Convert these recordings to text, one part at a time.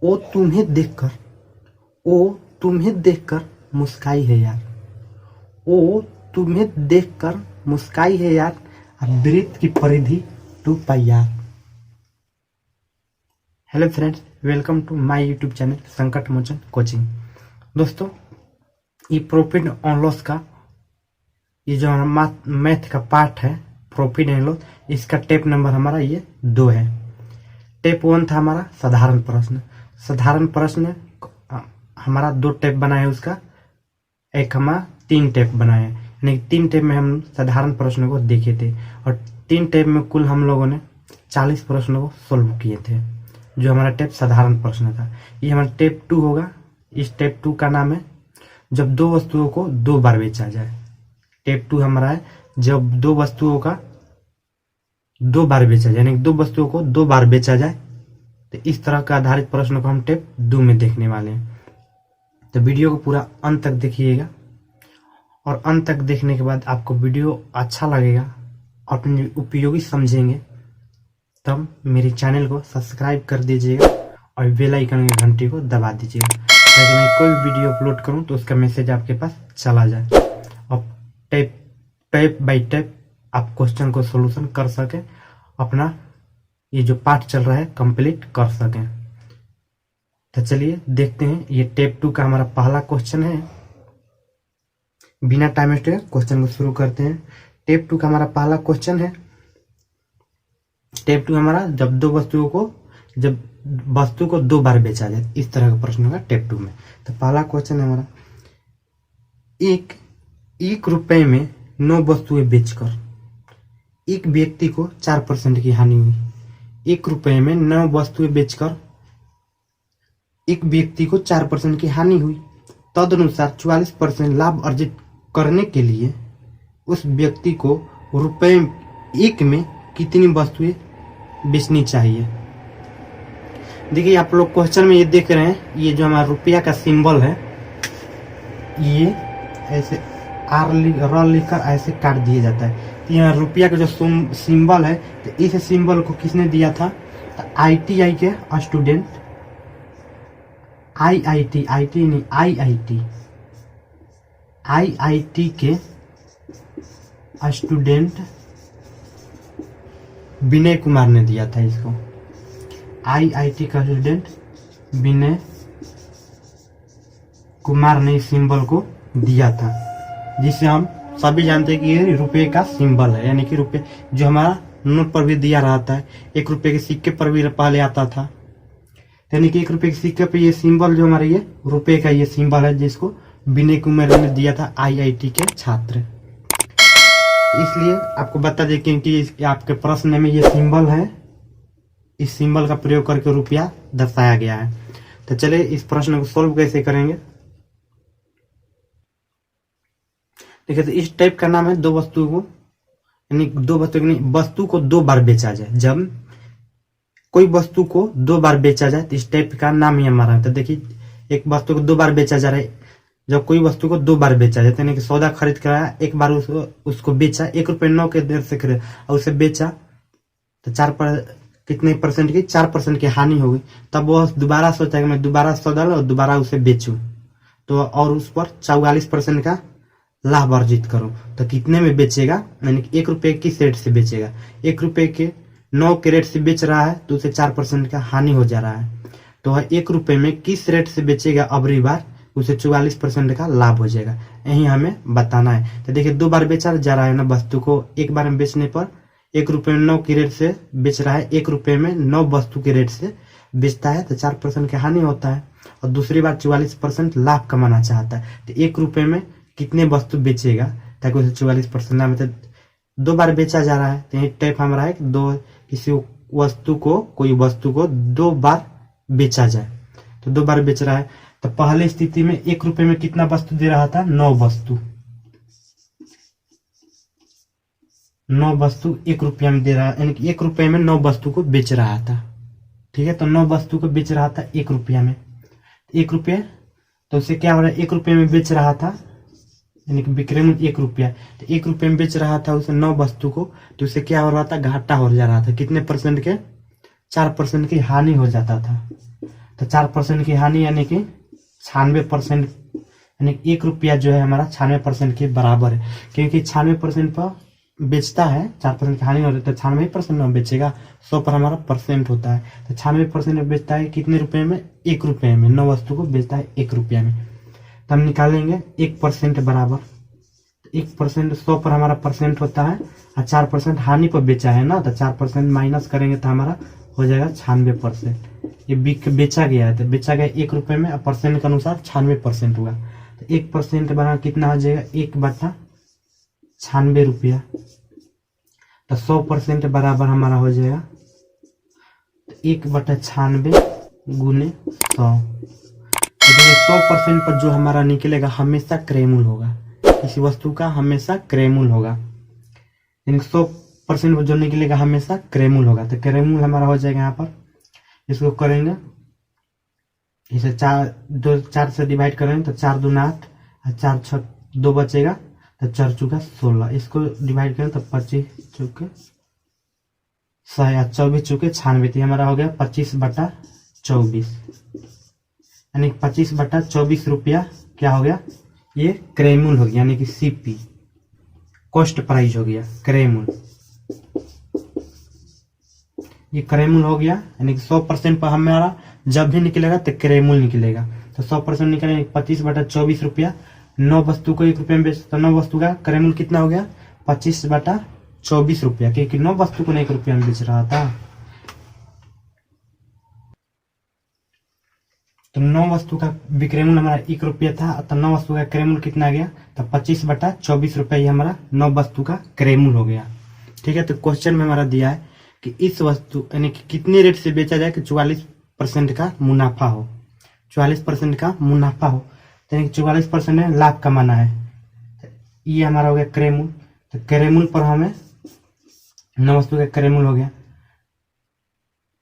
ओ तुम्हें देखकर मुस्काई है यार, ओ तुम्हें देखकर मुस्काई है यार, अब वृत्त की परिधि टूट पाई यार। Hello friends, welcome to my YouTube channel Sankat Mochan coaching. दोस्तों, ये प्रॉफिट एंड लॉस का ये जो हमारा मैथ का पार्ट है, प्रॉफिट एंड लॉस, इसका टेप नंबर हमारा ये 2 है। टेप 1 था हमारा साधारण प्रश्न हमारा 2 टेप बनाए, उसका एक हमारा 3 टेप बनाए, यानी 3 टेप में हम साधारण प्रश्नों को देखे थे और 3 टेप में कुल हम लोगों ने 40 प्रश्नों को सोल्व किए थे। जो हमारा टेप साधारण प्रश्न था, ये हमारा टेप 2 होगा। इस टेप 2 का नाम है जब 2 वस्तुओं को 2 बार बेचा जाए। टेप 2 हमारा है जब 2 वस्तुओं का 2 बार बेचा जाए, यानी 2 वस्तुओं को 2 बार बेचा जाए। तो इस तरह का आधारित प्रश्न को हम टेप 2 में देखने वाले हैं। तो वीडियो को पूरा अंत तक देखिएगा और अंत तक देखने के बाद आपको वीडियो अच्छा लगेगा, अपने उपयोगी समझेंगे, तब मेरे चैनल को सब्सक्राइब कर दीजिएगा और बेल आइकन की घंटी को दबा दीजिएगा, ताकि मैं कोई भी वीडियो अपलोड करूं तो उसका मैसेज आपके पास चला जाए और टेप बाय टेप आप क्वेश्चन को सोल्यूशन कर सके, अपना ये जो पार्ट चल रहा है कंप्लीट कर सकें। तो चलिए देखते हैं। ये टेप 2 का हमारा पहला क्वेश्चन है। बिना टाइम वेस्ट क्वेश्चन को शुरू करते हैं। टेप 2 का हमारा पहला क्वेश्चन है। टेप 2 हमारा जब वस्तु को 2 बार बेचा जाए, इस तरह का प्रश्न होगा टेप 2 में। तो पहला क्वेश्चन है हमारा, एक रुपए में 9 वस्तुएं बेचकर एक व्यक्ति को 4% की हानि हुई। 1 रुपए में 9 वस्तुएं बेचकर एक व्यक्ति को 4% की हानि हुई। तदनुसार 44% लाभ अर्जित करने के लिए उस व्यक्ति को रुपए 1 में कितनी वस्तुएं बेचनी चाहिए। देखिए, आप लोग क्वेश्चन में ये देख रहे हैं, ये जो हमारा रुपया का सिंबल है, ये ऐसे R लिखकर ऐसे काट दिया जाता है। तो यहाँ रुपया का जो सिंबल है, तो इस सिंबल को किसने दिया था? तो IIT के स्टूडेंट, IIT के स्टूडेंट विनय कुमार ने दिया था इसको। IIT का स्टूडेंट विनय कुमार ने इस सिंबल को दिया था, जिसे हम सभी जानते हैं कि ये रुपए का सिंबल है। यानी कि रुपए जो हमारा नोट पर भी दिया रहता है, 1 रुपए के सिक्के पर भी पहले आता था। यानी कि 1 रुपए के सिक्के पे ये सिंबल जो हमारे ये रुपए का ये सिंबल है, जिसको विनय कुमार ने दिया था, IIT के छात्र। इसलिए आपको बता दें कि आपके प्रश्न में ये सिंबल है, इस सिंबल का प्रयोग करके रुपया दर्शाया गया है। तो चलिए इस प्रश्न को सोल्व कैसे करेंगे। देखिए, तो इस टाइप का नाम है 2 वस्तुओं को, यानी 2 वस्तु को 2 बार बेचा जाए। जब कोई वस्तु को 2 बार बेचा जाए तो इस टाइप का नाम ही हमारा है। तो देखिए, एक वस्तु को 2 बार बेचा जा रहा है। जब कोई वस्तु को 2 बार बेचा जाए, यानी कि सौदा खरीद कर आया, एक बार उसको बेचा, 1 रुपए 9 के दर से खरीदा और उसे बेचा, तो 4% की हानि हो गई। तब वह दोबारा सोचा कि मैं दोबारा सौदा लूं और दोबारा उसे बेचूं, तो और उस पर 44% का लाभ अर्जित करूं। तो कितने में बेचेगा? यानी कि 1 रुपए किस रेट से बेचेगा? 1 रुपए के 9 के रेट से बेच रहा है, तो उसे 4% का हानि हो जा रहा है। तो वह 1 रुपए में किस रेट से बेचेगा अबरी बार, उसे 44% का लाभ हो जाएगा। यही हमें बताना है। तो देखिए, 2 बार बेचा जा रहा है ना वस्तु को। एक बार में बेचने पर 1 रुपए में 9 की रेट से बेच रहा है, 1 रुपए में 9 वस्तु के रेट से बेचता है, तो 4% का हानि होता है। और दूसरी बार 44% लाभ कमाना चाहता है, तो 1 रुपए में कितने वस्तु बेचेगा ताकि उसे 44% लाभ। मतलब 2 बार बेचा जा रहा है, तो ये टाइप हमारा है कोई वस्तु को 2 बार बेचा जाए। तो 2 बार बेच रहा है, तो पहले स्थिति में 1 रुपए में कितना वस्तु दे रहा था? 9 वस्तु। 9 वस्तु 1 रुपया में दे रहा है, यानी कि 1 रुपए में 9 वस्तु को बेच रहा था। ठीक है, तो 9 वस्तु को बेच रहा था 1 रुपया में। 1 रुपये, तो उसे क्या हो रहा है? 1 रुपये में बेच रहा था, यानी कि विक्रय मूल्य 1 रुपया। तो 1 रुपये में बेच रहा था उसे 9 वस्तु को, तो उसे क्या हो रहा था? घाटा हो जा रहा था। कितने परसेंट के? 4% की हानि हो जाता था। तो 4% की हानि यानी कि 96%, यानी 1 रुपया जो है हमारा 96% के बराबर है, क्योंकि 96% पर बेचता है, 4% की हानि हो रही है तो 96% में बेचेगा, 100 पर हमारा परसेंट होता है, तो 96% में बेचता है कितने रुपए में, 1 रुपये में, 9 वस्तु को बेचता है 1 रुपया में। तो हम निकालेंगे 1% बराबर 1%, 100 पर हमारा परसेंट होता है और 4% हानि पर बेचा है ना, तो 4% माइनस करेंगे तो हमारा हो जाएगा 96%। ये बेचा गया है तो बेचा गया 1 रुपये में और परसेंट के अनुसार 96% हुआ, तो 1% बना कितना हो जाएगा, 1/96 रुपया। तो 100% बराबर हमारा हो जाएगा 1/96 गुने 100। 100% पर जो हमारा निकलेगा हमेशा क्रयमूल्य होगा, किसी वस्तु का हमेशा क्रयमूल्य होगा, यानी 100% पर जो निकलेगा हमेशा क्रयमूल्य होगा। तो क्रयमूल्य हमारा हो जाएगा यहाँ पर, इसको करेंगे इसे 4 से डिवाइड करेंगे तो 4 दूना 8 और 4 6 2 बचेगा, तो 4 चौका 16, इसको डिवाइड करें तो 25 चौके 100 या 24 चौके 96, तो हमारा हो गया 25/24, यानी 25/24 रुपया क्या हो गया, ये क्रयमूल्य हो गया, यानी कि सीपी कॉस्ट प्राइस हो गया, क्रयमूल्य, ये क्रयमूल्य हो गया। यानी कि 100% पर हमारा जब भी निकलेगा तो क्रयमूल्य निकलेगा, तो 100% निकलेगा 25/24 रुपया, 9 वस्तु को 1 रुपये में बेच, तो 9 वस्तु का क्रयमूल्य कितना हो गया, 25/24 रुपया, क्योंकि 9 वस्तु को 1 रुपया में बेच रहा था। तो 9 वस्तु का विक्रयमूल्य हमारा 1 रुपया था, तो 9 वस्तु का क्रयमूल्य कितना आ गया, तो 25/24 रुपया, ये हमारा 9 वस्तु का क्रयमूल्य हो गया। ठीक है, तो क्वेश्चन में हमारा दिया है कि इस वस्तु यानी कि कितने रेट से बेचा जाए कि 44% का मुनाफा हो, 44% का मुनाफा हो, तो यानी कि 44% में लाभ कमाना है, तो ये हमारा हो गया क्रयमूल्य। तो क्रयमूल्य पर हमें 9 वस्तु का क्रयमूल्य हो गया,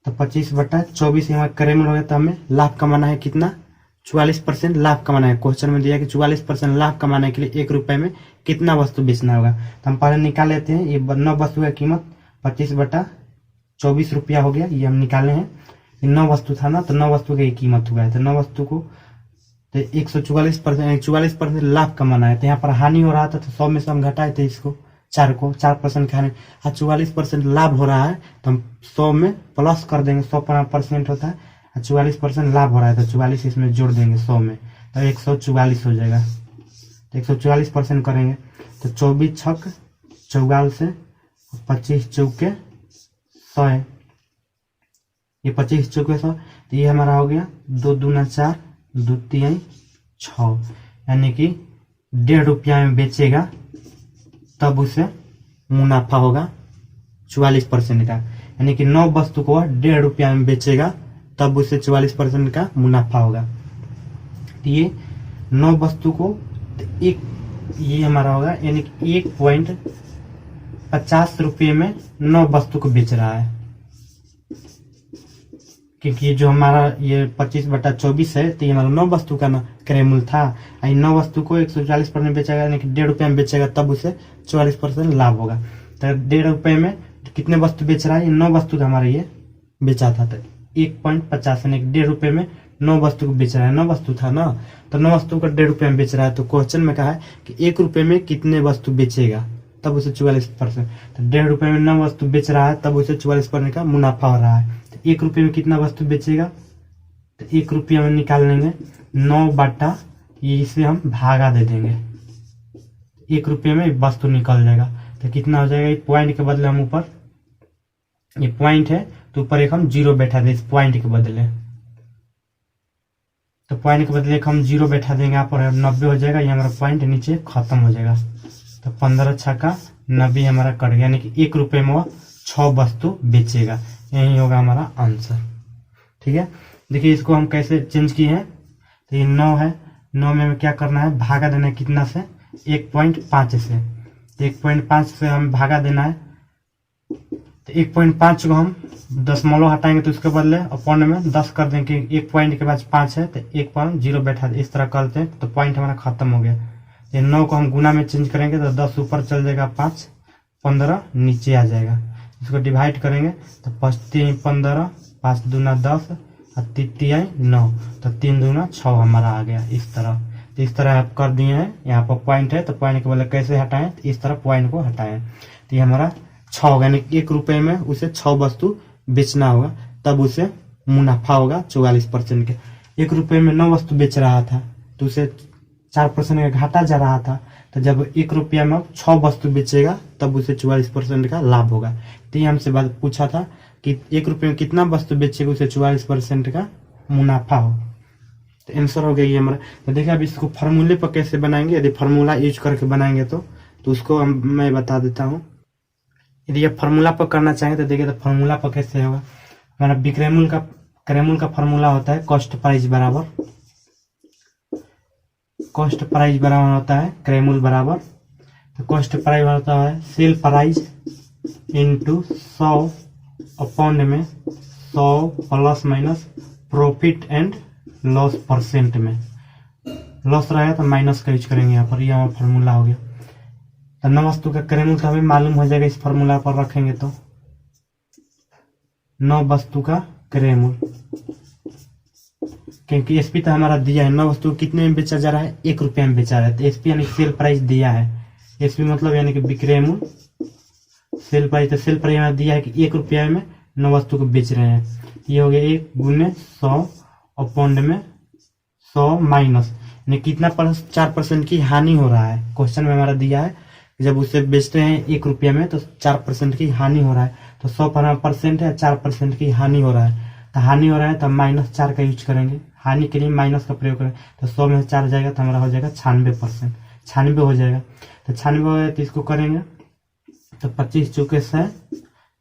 तो 25/24 हमारा क्रयमूल्य हो गया, तो हमें लाभ कमाना है कितना, 44% लाभ कमाना है। क्वेश्चन में दिया कि 44% लाभ कमाने के लिए 1 रुपये में कितना वस्तु बेचना होगा, तो हम पहले निकाल लेते हैं। ये 9 वस्तु का कीमत 25/24 रुपया हो गया, ये हम निकाले हैं। 9 वस्तु था ना, तो 9 वस्तु की कीमत हुआ है, तो 9 वस्तु को तो 144%, 44% लाभ कमाना है, तो यहाँ पर हानि हो रहा था, तो 100 में से हम घटाए थे इसको 4% का हानि, 44% लाभ हो रहा है, तो हम 100 में प्लस कर देंगे, 100% होता है, 44% लाभ हो रहा है, तो 44 इसमें जोड़ देंगे 100 में, तो 144 हो जाएगा। तो 144% करेंगे तो 24 छक 44 से 25 चौके 100 है, ये 25 चौके 100, तो ये हमारा हो गया 2 दूना 4 2 3 6, यानी कि 1.5 रुपया में बेचेगा तब उसे मुनाफा होगा 44% का, यानी कि 9 वस्तु को 1.5 रुपया में बेचेगा तब उसे 44% का मुनाफा होगा। तो ये 9 वस्तु को एक, ये हमारा होगा, यानी कि 1.50 रुपये में 9 वस्तु को बेच रहा है, क्योंकि जो हमारा ये 25/24 है, तो ये हमारा 9 वस्तु का क्रयमूल्य था, 9 वस्तु को 144% बेचेगा, यानी कि 1.5 रुपये में बेचेगा तब उसे 44% लाभ होगा। तो 1.5 रुपये में कितने वस्तु बेच रहा है, ये 9 वस्तु का हमारा ये बेचा था, तो 1.50 यानी कि 1.5 रुपये में 9 वस्तु को बेच रहा है, 9 वस्तु था ना, तो 9 वस्तु को 1.5 रुपये में बेच रहा है। तो क्वेश्चन में कहा है कि 1 रुपये में कितने वस्तु बेचेगा तब उसे 44%, तो 1.5 रुपये में 9 वस्तु बेच रहा है तब उसे 44% का मुनाफा हो रहा है। तो 1 रुपये में कितना वस्तु बेचेगा, तो 1 रुपये में निकाल लेंगे 9 ये इसे हम भागा दे देंगे, 1 रुपये में वस्तु निकल जाएगा, तो कितना हो जाएगा, पॉइंट के बदले हम ऊपर, ये पॉइंट है तो ऊपर एक हम 0 बैठा दें इस पॉइंट के बदले, तो पॉइंट के बदले एक हम 0 बैठा देंगे, यहाँ पर 90 हो जाएगा, ये हमारा पॉइंट नीचे खत्म हो जाएगा, तो 15 छक्का 90 हमारा कट गया, यानी कि 1 रुपये में वो 6 वस्तु बेचेगा, यही होगा हमारा आंसर। ठीक है, देखिए इसको हम कैसे चेंज किए हैं, तो ये 9 है, 9 में क्या करना है, भागा देना है कितना से, 1.5 से, 1.5 से हम भागा देना है, तो 1.5 को हम दशमलव हटाएंगे तो उसके बदले अपॉन में 10 कर देंगे, 1 पॉइंट के बाद 5 है तो 1.0 बैठा इस तरह करते हैं, तो पॉइंट हमारा खत्म हो गया। ये 9 को हम गुना में चेंज करेंगे तो 10 ऊपर चल जाएगा, 5 15 नीचे आ जाएगा, इसको डिवाइड करेंगे तो 5 3 15, 5 दूना 10, और 3 9, तो 3 दूना 6 हमारा आ गया इस तरह। तो इस तरह आप कर दिए हैं। यहाँ पर पॉइंट है तो पॉइंट को बोले कैसे हटाएं, तो इस तरह पॉइंट को हटाएं। तो ये हमारा 6 होगा, यानी 1 रुपए में उसे 6 वस्तु बेचना होगा, तब उसे मुनाफा होगा 44% के। 1 रुपए में 9 वस्तु बेच रहा था तो उसे 4% का घाटा जा रहा था। तो जब 1 रुपया में 6 वस्तु बेचेगा तब उसे 44% का लाभ होगा। तो ये हमसे बात पूछा था कि 1 रुपये में कितना वस्तु बेचेगा उसे 44% का मुनाफा हो। तो आंसर हो गया ये हमारा। तो देखिए अब इसको फार्मूले पर कैसे बनाएंगे, यदि फार्मूला यूज करके बनाएंगे तो उसको मैं बता देता हूँ। यदि ये फार्मूला पर करना चाहेंगे तो देखिए तो फार्मूला पर कैसे होगा। हमारा क्रेमुल का फार्मूला होता है कॉस्ट प्राइस बराबर होता है क्रेमुल बराबर, तो कॉस्ट प्राइस होता है सेल प्राइस इंटू 100 अपॉन में 100 plus minus profit and loss percent में। लॉस रहेगा तो माइनस का यूज करेंगे यहाँ पर। ये हमारा फार्मूला हो गया। तो 9 वस्तु का क्रेमुल का हमें मालूम हो जाएगा इस फार्मूला पर रखेंगे तो 9 वस्तु का क्रेमुल, क्योंकि एसपी तो हमारा दिया है। 9 वस्तु कितने में बेचा जा रहा है, 1 रुपया में बेचा रहा है। तो एसपी यानी सेल प्राइस दिया है। एसपी मतलब यानी कि विक्रेमुल, सेल प्राइस, तो सेल प्राइस दिया है कि 1 रुपया में 9 वस्तु को बेच रहे हैं। ये हो गया 1 गुने 100 अपॉन में 100 माइनस, यानी कितना 4% की हानि हो रहा है। क्वेश्चन में हमारा दिया है जब उसे बेचते हैं 1 रुपया में तो 4% की हानि हो रहा है। तो 100% है, 4% की हानि हो रहा है। तो हानि हो रहा है तो -4 का यूज करेंगे। हानि के लिए माइनस का प्रयोग करें तो 100 में 4 जाएगा तो हमारा हो जाएगा 96%। 96 हो जाएगा। तो 96 हो जाएगा तो इसको करेंगे तो 25 चौके 100,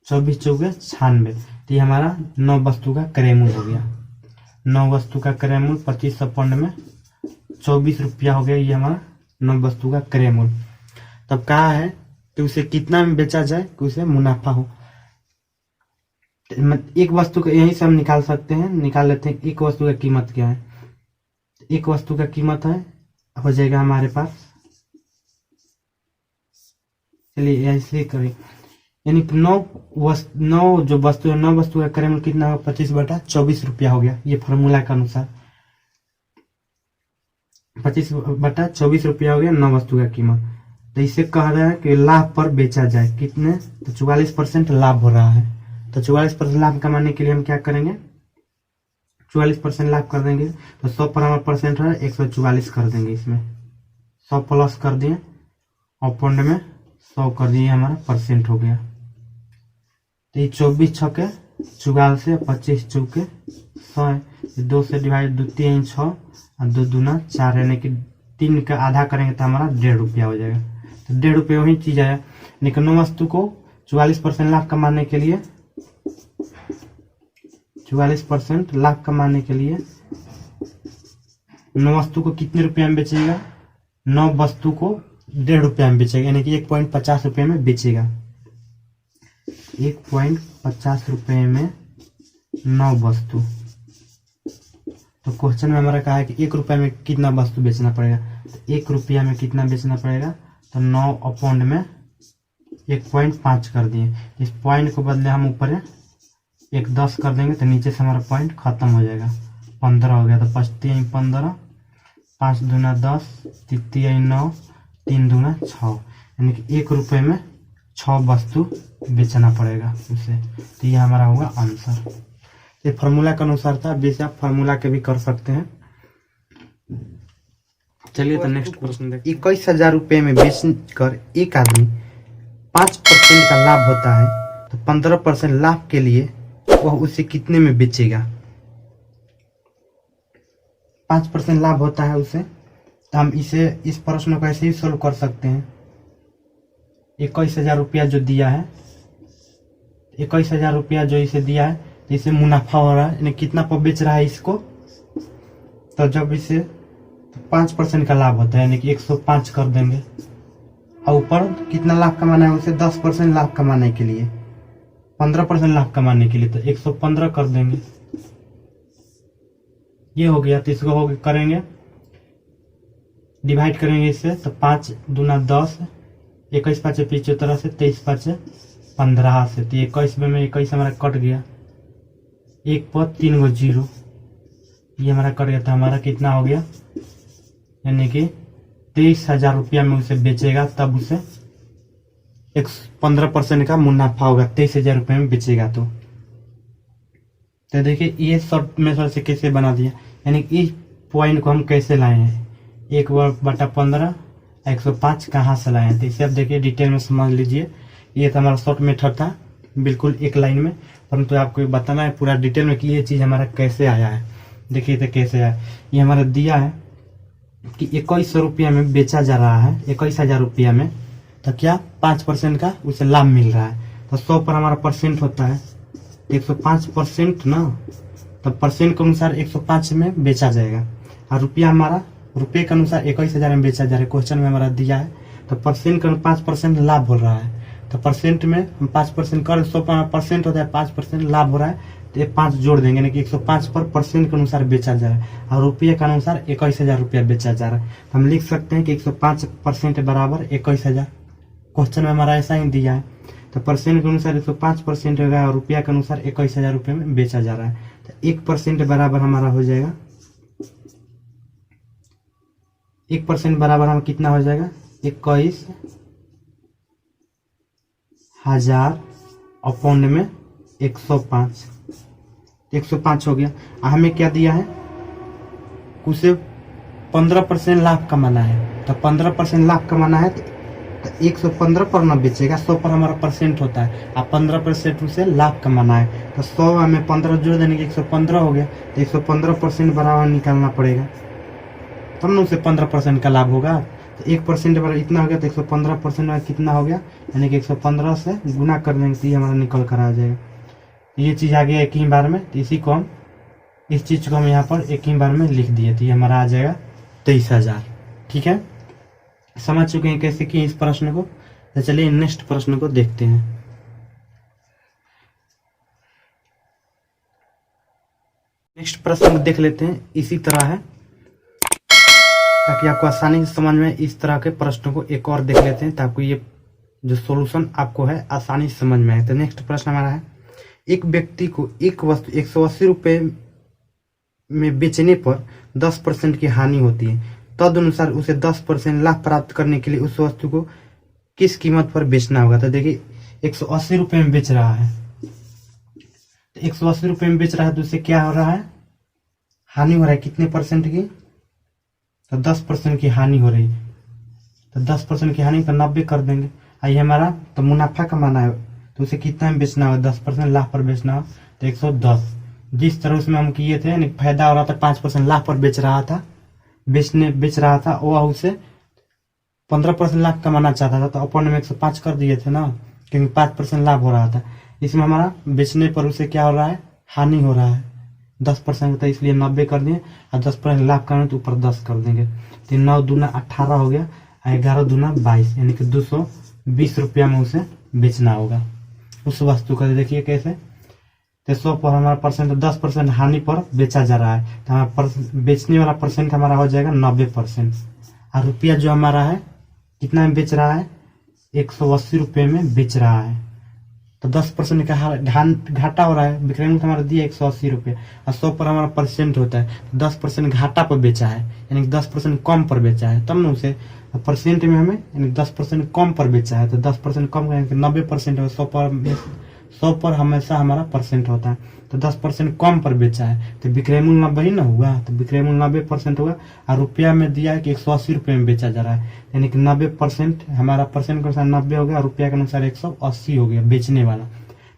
24 चौके 96। तो ये हमारा 9 वस्तु का क्रेमुल हो गया। 9 वस्तु का क्रेमुल 25 अपॉन में 24 रुपया हो गया। ये हमारा 9 वस्तु का क्रेमुल। तब कहा है कि उसे कितना में बेचा जाए कि उसे मुनाफा हो। एक वस्तु का यही से हम निकाल सकते हैं, निकाल लेते हैं। एक वस्तु का कीमत क्या है, एक वस्तु का कीमत है हो जाएगा हमारे पास, चलिए ऐसे करें, यानी 9 जो वस्तु है 9 वस्तु का क्रेमुल कितना होगा 25/24 रुपया हो गया। ये फॉर्मूला के अनुसार 25/24 रुपया हो गया 9 वस्तु का कीमत। तो इसे कह रहा है कि लाभ पर बेचा जाए कितने, तो 44% लाभ हो रहा है। तो 44% लाभ कमाने के लिए हम क्या करेंगे, 44% लाभ कर देंगे। तो 100 पर हमारा परसेंट है 144 कर देंगे। इसमें 100 प्लस कर दिए अपॉन में 100 कर दिए, हमारा परसेंट हो गया। तो ये 24 छके 44 से 25 चौके 100 है। 2 से डिवाइड 2 3 6 और 2 दूना 4, यानी कि 3 का आधा करेंगे तो हमारा 1.5 रुपया हो जाएगा। तो 1.5 रुपये वही चीज है। लेकिन 9 वस्तु को 44% लाभ कमाने के लिए 44% लाभ कमाने के लिए 9 वस्तु को कितने रुपया में बेचेगा, 9 वस्तु को 1.5 रुपया में बेचेगा, यानी कि 1.50 रुपये में बेचेगा। 1.50 रुपये में 9 वस्तु। तो क्वेश्चन में हमारा कहा है कि 1 रुपया में कितना वस्तु बेचना पड़ेगा। तो 1 रुपया में कितना बेचना पड़ेगा, तो 9 अपॉन में 1.5 कर दिए। इस पॉइंट को बदले हम ऊपर 10 कर देंगे तो नीचे से हमारा पॉइंट खत्म हो जाएगा। 15 हो गया। तो 5 3 15, 5 दूना 10, 3 9, 3 दूना 6, यानी कि 1 रुपये में 6 वस्तु बेचना पड़ेगा उसे। तो ये हमारा होगा आंसर। ये फार्मूला के अनुसार था, वैसे आप फार्मूला के भी कर सकते हैं। चलिए तो नेक्स्ट क्वेश्चन देखते हैं। 21,000 रुपये में बेचकर एक आदमी 5% का लाभ होता है, तो 15% लाभ के लिए वह उसे कितने में बेचेगा। 5% लाभ होता है उसे, तो हम इस प्रश्न को ऐसे ही सोल्व कर सकते हैं। 21,000 रुपया जो दिया है, 21,000 रुपया जो इसे दिया है, तो इसे मुनाफा हो रहा है, यानी कितना पर बेच रहा है इसको। तो जब इसे 5% का लाभ होता है, यानी कि 105 कर देंगे। और ऊपर कितना लाभ कमाना है उसे, 10% लाभ कमाने के लिए, 15% लाभ कमाने के लिए, तो 115 कर देंगे। ये हो गया। तो इसको करेंगे डिवाइड करेंगे इससे, तो 5 दूना 10, 21 5 75 से 23 5 15 से, तो 21 में 21 हमारा कट गया। 1 पर 3 गो 0, ये हमारा कट गया, तो हमारा कितना हो गया, यानी कि 23,000 रुपया में उसे बेचेगा, तब उसे 15% का मुनाफा होगा। 23,000 रुपये में बेचेगा तो देखिए ये शॉर्ट मेथड से कैसे बना दिया, यानी कि इस पॉइंट को हम कैसे लाए हैं, 1/15 105 कहाँ से लाए हैं। तो इसे आप देखिए डिटेल में समझ लीजिए। ये तो हमारा शॉर्ट मेथड था, बिल्कुल एक लाइन में, परंतु आपको बताना है पूरा डिटेल में कि ये चीज हमारा कैसे आया है। देखिए तो कैसे आया, ये हमारा दिया है कि 2100 रुपया में बेचा जा रहा है, 21,000 रुपया में, तो क्या 5% का उसे लाभ मिल रहा है। तो 100 पर हमारा परसेंट होता है 105% ना, तो परसेंट के अनुसार 105 में बेचा जाएगा, और रुपया हमारा रुपये के अनुसार 21,000 में बेचा जा रहा है। क्वेश्चन में हमारा दिया है, तो परसेंट का 5% लाभ हो रहा है, तो परसेंट में हम 5% कर 100% होता है, 5% लाभ हो रहा है, तो ये 5 जोड़ देंगे, यानी कि 105 पर परसेंट के अनुसार बेचा जा रहा है, और रुपये के अनुसार 21,000 रुपया बेचा जा रहा है। तो हम लिख सकते हैं कि 105% बराबर 21,000। क्वेश्चन में हमारा ऐसा ही दिया है, तो परसेंट के अनुसार 105% होगा और रुपया के अनुसार 21,000 रुपये में बेचा जा रहा है। तो 1% बराबर हमारा हो जाएगा, 1% बराबर हम कितना हो जाएगा, 21,000 अपॉन में 105, 105 हो गया। हमें क्या दिया है, उसे 15% लाभ कमाना है, तो 15% लाभ कमाना है, तो 115 पर ना बेचेगा, 100 पर हमारा परसेंट होता है, अब 15% उसे लाभ कमाना है, तो 100 हमें 15 जोड़ देने के 115 हो गया, तो 115% बराबर निकालना पड़ेगा, तब ना उसे 15% का लाभ होगा। तो 1% बराबर इतना हो गया, तो 115% में कितना हो गया, यानी कि 115 से गुना कर देंगे, तो ये हमारा निकल कर आ जाएगा। ये चीज आ गया एक ही बार में, तो इसी को हम इस चीज को हम यहाँ पर एक ही बार में लिख दिए, तो ये हमारा आ जाएगा 23,000। ठीक है, समझ चुके हैं कैसे किए इस प्रश्न को। तो चलिए नेक्स्ट प्रश्न को देखते हैं। नेक्स्ट प्रश्न देख लेते हैं, इसी तरह है, ताकि आपको आसानी से समझ में। इस तरह के प्रश्नों को एक और देख लेते हैं, ताकि ये जो सॉल्यूशन आपको है आसानी से समझ में आए। तो नेक्स्ट प्रश्न हमारा है, एक व्यक्ति को एक वस्तु 180 रुपये में बेचने पर 10% की हानि होती है, तदनुसार उसे 10% लाभ प्राप्त करने के लिए उस वस्तु को किस कीमत पर बेचना होगा। तो देखिए 180 रुपये में बेच रहा है, तो 180 रुपये में बेच रहा है, तो उससे क्या हो रहा है, हानि हो रहा है, कितने परसेंट की, तो 10% की हानि हो रही है। तो 10% की हानि तो 90 कर देंगे। आइए हमारा तो मुनाफा कमाना है, तो उसे कितना में बेचना होगा, 10% लाभ पर बेचना हो, तो 110। जिस तरह उसमें हम किए थे, यानी फायदा हो रहा था, 5% लाभ पर बेच रहा था, बेच रहा था, वो उसे 15% लाभ कमाना चाहता था, तो अपन में 105 कर दिए थे ना, क्योंकि 5% लाभ हो रहा था। इसमें हमारा बेचने पर उसे क्या हो रहा है, हानि हो रहा है, 10% होता है, इसलिए 90 कर दिए, और 10% लाभ करना तो ऊपर 10 कर देंगे। तो 9 दूना 18 हो गया, 11 दूना 22, यानी कि 220 रुपया में उसे बेचना होगा उस वस्तु का। देखिए कैसे, तो 100 पर हमारा परसेंट 10% हानि पर बेचा जा रहा है, तो हमारा बेचने वाला परसेंट हमारा हो जाएगा 90%, और रुपया जो हमारा है कितना में बेच रहा है, 180 रुपये में बेच रहा है, तो 10% का घाटा हो रहा है। विक्रय मूल्य हमारा दिया 180 रुपये, और 100 पर हमारा परसेंट होता है, तो 10% घाटा पर बेचा है, यानी 10% कम पर बेचा है, तब ना उसे परसेंट में हमें, यानी 10% कम पर बेचा है, तो 10% कम करेंगे 90% है, 100 पर हमेशा हमारा परसेंट होता है, तो 10% कम पर बेचा है, तो विक्रय मूल्य 90 ही ना हुआ, तो विक्रय मूल्य 90% होगा, और रुपया में दिया है कि 180 रुपये में बेचा जा रहा है, यानी कि 90% हमारा परसेंट के अनुसार 90 हो गया, और रुपया के अनुसार 180 हो गया बेचने वाला।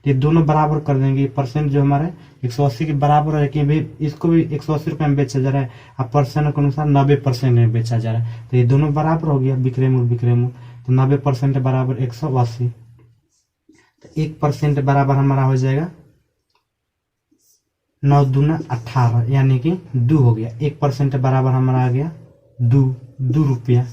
ये दोनों बराबर कर देंगे, परसेंट जो हमारे 180 के बराबर है, कि भाई इसको भी 180 रुपये में बेचा जा रहा है, और परसेंट के अनुसार 90% में बेचा जा रहा है, तो ये दोनों बराबर हो गया, विक्रय मूल्य, तो 90% बराबर 180, तो 1% बराबर हमारा हो जाएगा 9 दूना 18, यानी कि 2 हो गया। 1% बराबर हमारा आ गया 2 रुपया,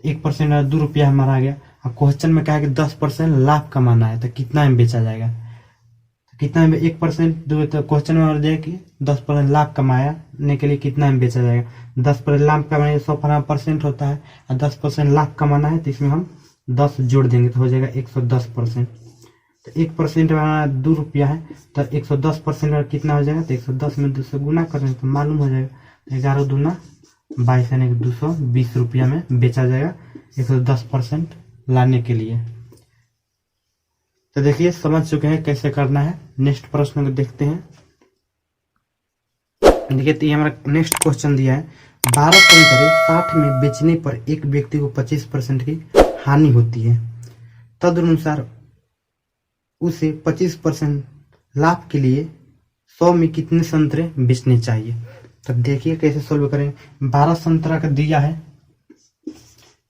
1% 2 रुपया हमारा आ गया। अब क्वेश्चन में कहा कि 10% लाभ कमाना है, तो कितना में बेचा जाएगा, तो कितना में 1% दो, तो क्वेश्चन में और दिया कि 10% लाभ कमाने के लिए कितना में बेचा जाएगा। 10% लाभ कमाने 100% होता है, और 10% लाभ कमाना है, तो इसमें हम 10 जोड़ देंगे, तो हो जाएगा 110%। तो 1% में हमारा 2 रुपया है, तो 110% में कितना हो जाएगा, तो 110 में 2 से गुना करेंगे तो मालूम हो जाएगा 11 दूना 22 यानी 220 रुपया में बेचा जाएगा 110% लाने के लिए। तो देखिए समझ चुके हैं कैसे करना है। नेक्स्ट प्रश्न को देखते हैं। देखिए तो ये हमारा नेक्स्ट क्वेश्चन दिया है, 12 संतरे 60 में बेचने पर एक व्यक्ति को 25% की हानि होती है, तदनुसार उसे 25% लाभ के लिए 100 में कितने संतरे बेचने चाहिए। तो देखिए कैसे सोल्व करें। 12 संतरा का दिया है,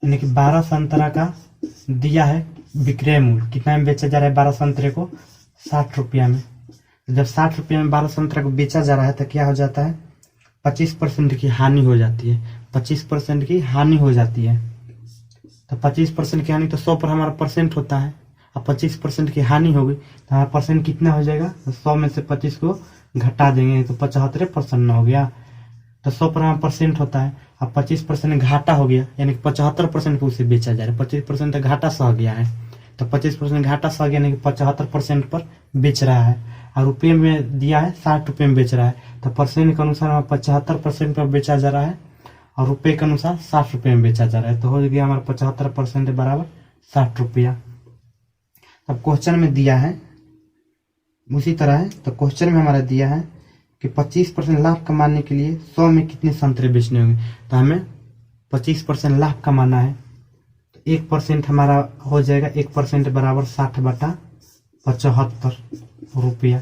यानी कि 12 संतरा का दिया है विक्रय मूल्य कितना में बेचा जा रहा है, 12 संतरे को 60 रुपया में। जब 60 रुपया में 12 संतरा को बेचा जा रहा है तो क्या हो जाता है, 25% की हानि हो जाती है, 25% की हानि हो जाती है। तो 25% की हानि तो 100 पर हमारा परसेंट होता है, अब 25% की हानि हो गई तो हमारा परसेंट कितना हो जाएगा, 100 में से 25 को घटा देंगे तो 75% हो गया। तो 100 पर हमारा परसेंट होता है, अब 25% घाटा हो गया, यानी कि 75% को उसे बेचा जा रहा है। 25% तो घाटा सह गया है, तो 25% घाटा सह गया, यानी कि 75% पर बेच रहा है। और रुपये में दिया है 60 रुपये में बेच रहा है, तो परसेंट के अनुसार हमारा 75% पर बेचा जा रहा है और रुपये के अनुसार 60 रुपये में बेचा जा रहा है। तो हो गया हमारा 75% बराबर 60 रुपया। अब क्वेश्चन में दिया है उसी तरह है, तो क्वेश्चन में हमारा दिया है कि 25% लाभ कमाने के लिए 100 में कितने संतरे बेचने होंगे। तो हमें 25% लाभ कमाना है, तो 1% हमारा हो जाएगा, 1% बराबर 60/75 रुपया।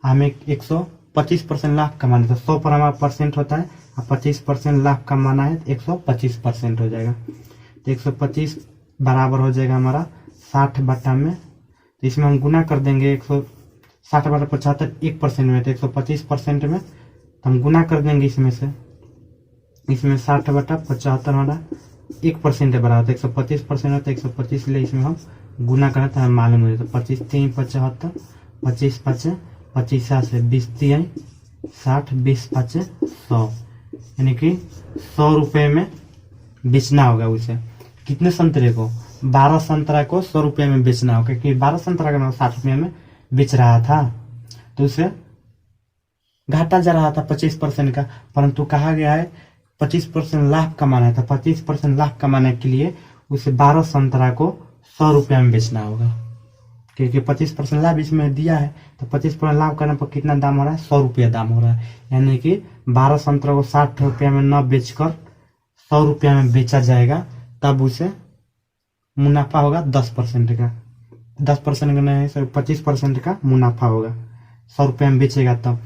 हमें 125% लाभ कमाना है, तो 100 पर हमारा परसेंट होता है और 25% लाभ कमाना है तो 125% हो जाएगा। तो 125 बराबर हो जाएगा हमारा 60 बटा में, तो इसमें हम गुना कर देंगे 160/75 1% में, तो 125% में तो हम गुना कर देंगे इसमें 60/75 हमारा 1% बराबर, तो 125% होता है, 125 ले इसमें हम गुना करें तो हमें मालूम हो जाता है 25 3 75, 25 5 25 से 20 3 60, 20 5 100, यानी कि 100 रुपये में बेचना होगा उसे। कितने संतरे को, 12 संतरा को 100 रुपये में बेचना होगा, क्योंकि 12 संतरा का 60 रुपये में बेच रहा था, तो उसे घाटा जा रहा था 25% का, परंतु कहा गया है 25% लाभ कमाना है। तो 25% लाभ कमाने के लिए उसे 12 संतरा को 100 रुपया में बेचना होगा, क्योंकि 25% लाभ इसमें दिया है, तो 25% लाभ करने पर कितना दाम हो रहा है, 100 रुपया दाम हो रहा है। यानी कि 12 संतरा को 60 रुपया में न बेचकर 100 रुपया में बेचा जाएगा, तब उसे मुनाफा होगा 10% का, 10% का नहीं 25% का मुनाफा होगा, 100 रुपये में बेचेगा तब।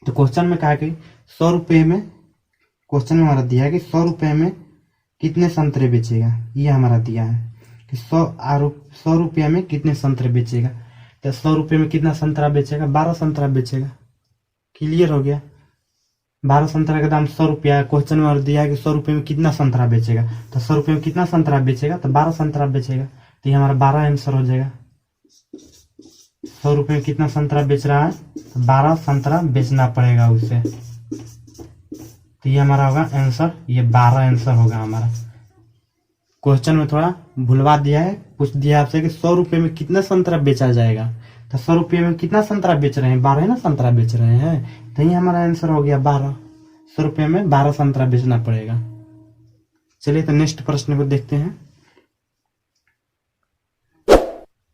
तो क्वेश्चन में कहा कि 100 रुपये में, क्वेश्चन में हमारा दिया है कि 100 रुपये में कितने संतरे बेचेगा, ये हमारा दिया है कि 100 रुपये में कितने संतरे बेचेगा। तो 100 रुपये में कितना संतरा बेचेगा, 12 संतरा बेचेगा। क्लियर हो गया, 12 संतरा का दाम 100 रुपया है। क्वेश्चन में और दिया है कि 100 रुपये में कितना संतरा बेचेगा, तो 100 रुपये में कितना संतरा बेचेगा, तो 12 संतरा बेचेगा, तो ये हमारा 12 आंसर हो जाएगा। 100 रुपये में कितना संतरा बेच रहा है, तो 12 संतरा बेचना पड़ेगा उसे, तो ये हमारा होगा आंसर, ये 12 आंसर होगा हमारा। क्वेश्चन में थोड़ा भुलवा दिया है, पूछ दिया आपसे कि 100 रुपये में कितना संतरा बेचा जाएगा, तो 100 रुपये में कितना संतरा बेच रहे हैं, 12 ना संतरा बेच रहे हैं, तो ये हमारा आंसर हो गया 12। 100 रुपये में 12 संतरा बेचना पड़ेगा। चलिए तो नेक्स्ट प्रश्न को देखते हैं।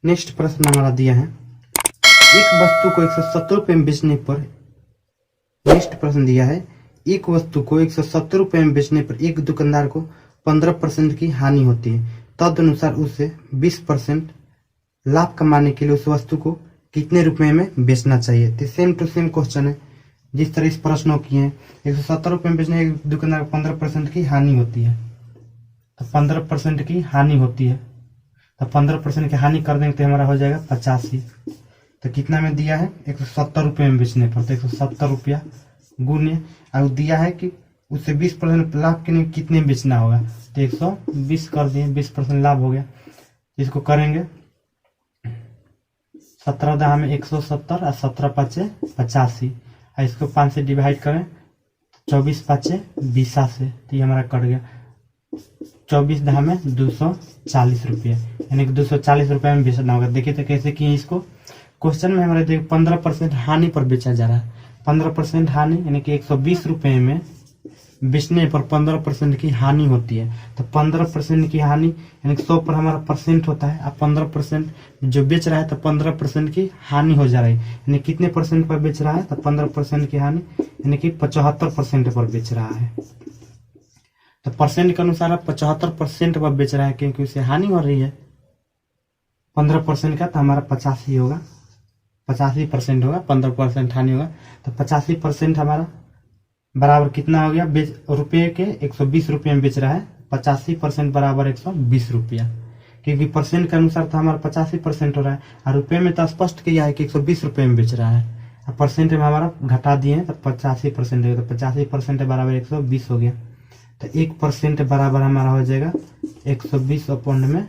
नेक्स्ट प्रश्न हमारा दिया है, एक वस्तु को 170 रुपये में बेचने पर, नेक्स्ट प्रश्न दिया है, एक वस्तु को 170 रुपये में बेचने पर एक दुकानदार को 15% की हानि होती है, तदनुसार उसे 20% लाभ कमाने के लिए उस वस्तु को कितने रुपए में बेचना चाहिए। तो सेम टू सेम क्वेश्चन है जिस तरह इस प्रश्नों की है। 170 रुपये में बेचने एक दुकानदार को 15% की हानि होती है, तो 15% की हानि होती है, तो 15% की हानि कर देंगे तो हमारा हो जाएगा 85। तो कितना में दिया है, 170 रुपये में बेचने पर, तो 170 रुपया गुने, और दिया है कि उससे 20% लाभ के लिए कितने बेचना होगा, तो 120 कर दिए, 20% लाभ हो गया। इसको करेंगे 17 दाह में 170 और 17 पाँचे 85, और इसको 5 से डिवाइड करें 24 पाँचे 20 से, तो ये हमारा कट गया 24 दहा में 240 रुपये, यानी कि 240 रुपये में बेचना होगा। देखिए तो कैसे किए इसको। क्वेश्चन में हमारे देखिए 15% हानि पर बेचा जा रहा है। 15% हानि यानी कि 120 रुपये में बेचने पर 15% की हानि होती है। तो 15% की हानि यानी कि 100 पर हमारा परसेंट होता है। अब 15% जो बेच रहा है तो 15% की हानि हो जा रही है, यानी कितने परसेंट पर बेच रहा है तो 15% की हानि यानी कि 75% पर बेच रहा है। तो परसेंट के अनुसार आप 75% पर बेच रहा है क्योंकि उसे हानि हो रही है। 15% का तो हमारा 85 होगा, 85% होगा, 15% हानि होगा। तो 85% हमारा बराबर कितना हो गया, रुपये के 120 रुपये में बेच रहा है। 85% बराबर 120 रुपया, क्योंकि परसेंट के अनुसार तो हमारा 85% हो रहा है और रुपये में तो स्पष्ट किया है कि 120 रुपये में बेच रहा है। और परसेंट में हमारा घटा दिए हैं तो 85% हो गया। तो 85% बराबर 120 हो गया। तो 1% बराबर हमारा हो जाएगा 120 अपॉन में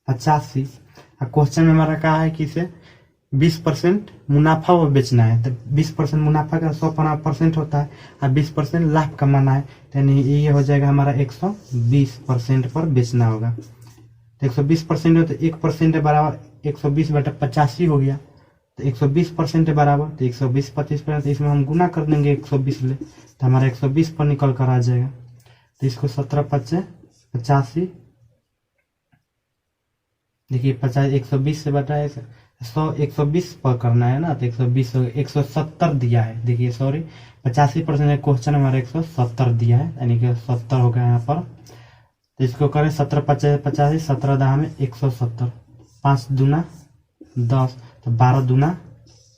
85। और क्वेश्चन में हमारा कहा है कि इसे 20% मुनाफा वो बेचना है। तो 20% मुनाफा का 100% होता है और 20% लाभ कमाना है। तो यानी ये हो जाएगा हमारा 120% पर बेचना होगा। तो 120% हो तो 1% बराबर 120/85 हो गया। तो 120% बराबर तो 120 25%, तो इसमें हम गुना कर देंगे 120 ले, तो हमारा 120 पर निकल कर आ जाएगा। तो इसको 17×5 = 85। देखिए 120 से बटा 120 पर करना है ना, तो 120 170 दिया है। देखिए सॉरी 85% क्वेश्चन हमारा 170 दिया है, यानी कि 70 हो गया यहाँ पर। तो इसको करें 17×5 = 17 दहा में 170, 5 दूना 10, तो 12 दूना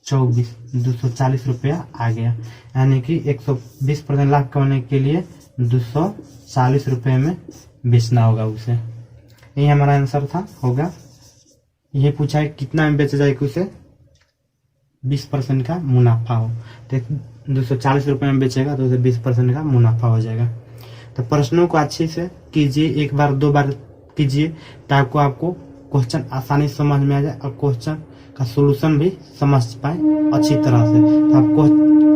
24, 240 रुपया आ गया। यानी कि 120% लाभ कमाने के लिए 240 रुपये में बेचना होगा उसे। यही हमारा आंसर था होगा। ये पूछा है कितना में बेचा जाए कि उसे 20% का मुनाफा हो। तो 240 रुपये में बेचेगा तो उसे 20% का मुनाफा हो जाएगा। तो प्रश्नों को अच्छे से कीजिए, एक बार 2 बार कीजिए ताकि आपको क्वेश्चन आसानी से समझ में आ जाए और क्वेश्चन का सोल्यूशन भी समझ पाए अच्छी तरह से। तो आपको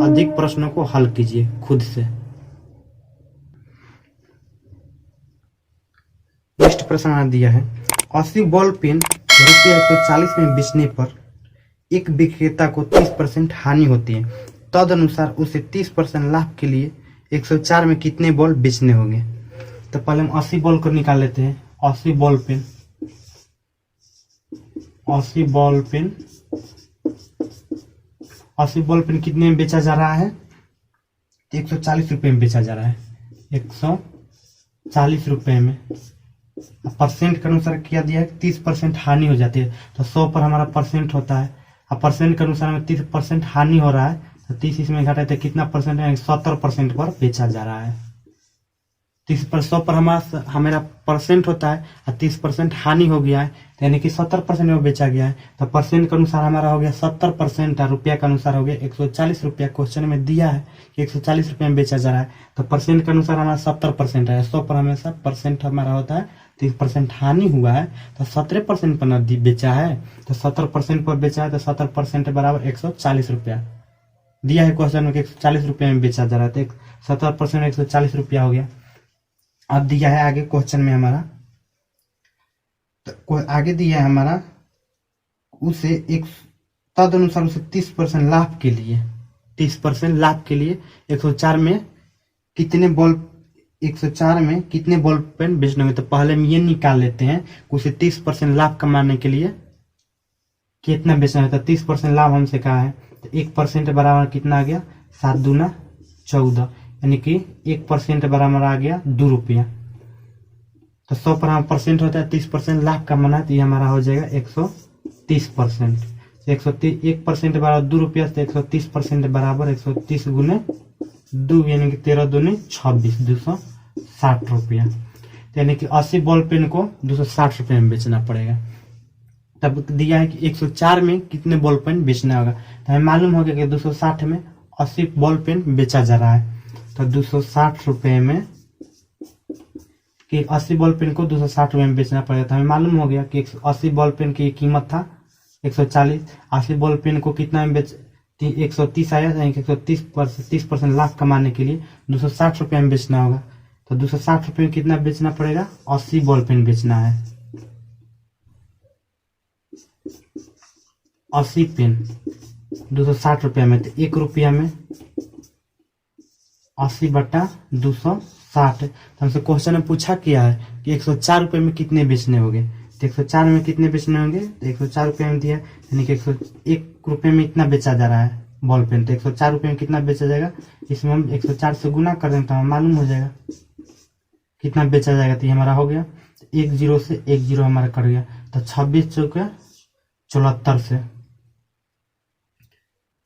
अधिक प्रश्नों को हल कीजिए खुद से। नेक्स्ट प्रश्न दिया है 80 बॉल पेन रुपया 140 में बेचने पर एक विक्रेता को 30% हानि होती है। तद अनुसार उसे 30% लाभ के लिए 104 में कितने बॉल बेचने होंगे। तो पहले हम 80 बॉल को निकाल लेते हैं। 80 बॉल पेन 80 बॉल पेन कितने में बेचा जा रहा है, 140 रुपये में बेचा जा रहा है। 140 रुपये में परसेंट के अनुसार क्या दिया है, 30% हानि हो जाती है। तो 100 पर हमारा परसेंट होता है और परसेंट के अनुसार हमें 30% हानि हो रहा है। तो 30 इसमें घटाए तो कितना परसेंट है, 70% पर बेचा जा रहा है। 30 पर 100 पर हमारा परसेंट होता है और 30% हानि हो गया है, यानी कि 70% में बेचा गया है। तो परसेंट के अनुसार हमारा हो गया 70% और रुपया के अनुसार हो गया 140 रुपया। क्वेश्चन में दिया है कि 140 रुपये में बेचा जा रहा है। तो परसेंट के अनुसार हमारा 70% है। 100 पर हमेशा परसेंट हमारा होता है, 30% हानि हुआ है तो 17% पर न बेचा है। तो 70% पर बेचा है तो 70% बराबर 140 रुपया दिया है क्वेश्चन में कि 140 रुपये में बेचा जा रहा है। तो 70% 140 रुपया हो गया। अब दिया है आगे क्वेश्चन में हमारा, तो आगे दिया है हमारा उसे एक तद अनुसार उसे 30% लाभ के लिए 30% लाभ के लिए 104 में कितने बॉल 104 में कितने बॉल पेन बेचने होंगे। तो पहले हम ये निकाल लेते हैं कि उसे 30% लाभ कमाने के लिए कितना बेचना है। तो 30% लाभ हमसे कहा है तो 1% बराबर कितना आ गया, 7 दूना 14, यानी कि 1% बराबर आ गया 2 रुपया। तो 100 पर हमारा परसेंट होता है, 30% लाभ कमाना है तो ये हमारा हो जाएगा 130%। 1% बराबर 2 रुपया, तो 130% बराबर 130 गुने 2 यानी कि 13 दूनी 26, 260 रुपया। यानी कि 80 बॉल पेन को 260 रुपये में बेचना पड़ेगा। तब दिया है कि 104 में कितने बॉल पेन बेचना होगा। तो हमें मालूम हो गया कि 260 में 80 बॉल पेन बेचा जा रहा है। तो 260 रुपये में कि 80 बॉल पेन को 260 रुपये में बेचना पड़ेगा। तो हमें मालूम हो गया कि 80 बॉल पेन की कीमत था 140। 80 बॉल पेन को कितना में बेच 130 आया, यानी कि 130% लाभ कमाने के लिए 260 रुपये में बेचना होगा। तो 260 में कितना बेचना पड़ेगा, 80 बॉल पेन बेचना है। 80 पेन 260 में, तो 1 रुपया में 80/260। तो हमसे क्वेश्चन में पूछा किया है कि 104 में कितने बेचने होंगे, तो 104 में कितने बेचने होंगे, तो 104 में दिया यानी कि 101 में इतना बेचा जा रहा है बॉल पेन, तो 104 में कितना बेचा जाएगा, इसमें हम 104 से गुना कर देंगे तो हमें मालूम हो जाएगा कितना बेचा जाएगा। तो ये हमारा हो गया, 1 0 से 1 0 हमारा कट गया, तो 26 चौके 74 से